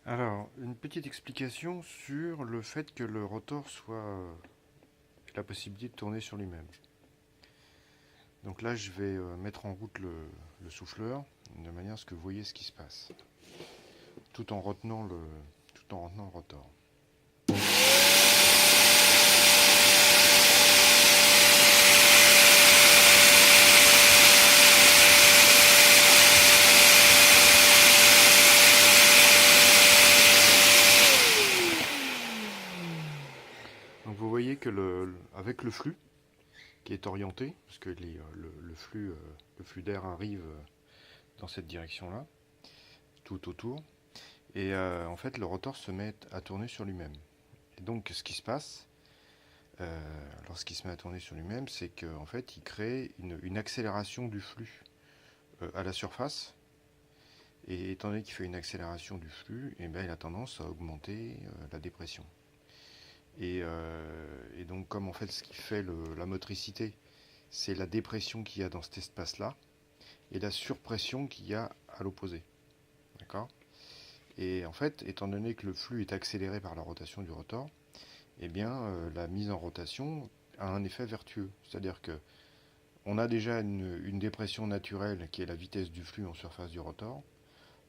Alors, une petite explication sur le fait que le rotor ait la possibilité de tourner sur lui-même. Donc là, je vais mettre en route le souffleur de manière à ce que vous voyez ce qui se passe, tout en retenant le rotor. Donc vous voyez que avec le flux qui est orienté, parce que le flux d'air arrive dans cette direction-là, tout autour, et en fait le rotor se met à tourner sur lui-même. Et donc ce qui se passe, lorsqu'il se met à tourner sur lui-même, c'est qu'en fait il crée une accélération du flux à la surface. Et étant donné qu'il fait une accélération du flux, et ben, il a tendance à augmenter la dépression. Et donc comme en fait ce qui fait la motricité, c'est la dépression qu'il y a dans cet espace-là et la surpression qu'il y a à l'opposé. D'accord. Et en fait, étant donné que le flux est accéléré par la rotation du rotor, eh bien la mise en rotation a un effet vertueux. C'est-à-dire que on a déjà une dépression naturelle qui est la vitesse du flux en surface du rotor,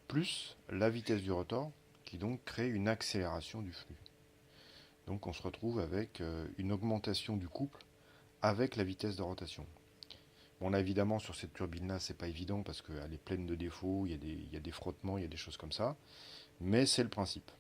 plus la vitesse du rotor qui donc crée une accélération du flux. Donc on se retrouve avec une augmentation du couple avec la vitesse de rotation. Bon là évidemment sur cette turbine là c'est pas évident parce qu'elle est pleine de défauts, il y a des frottements, il y a des choses comme ça, mais c'est le principe.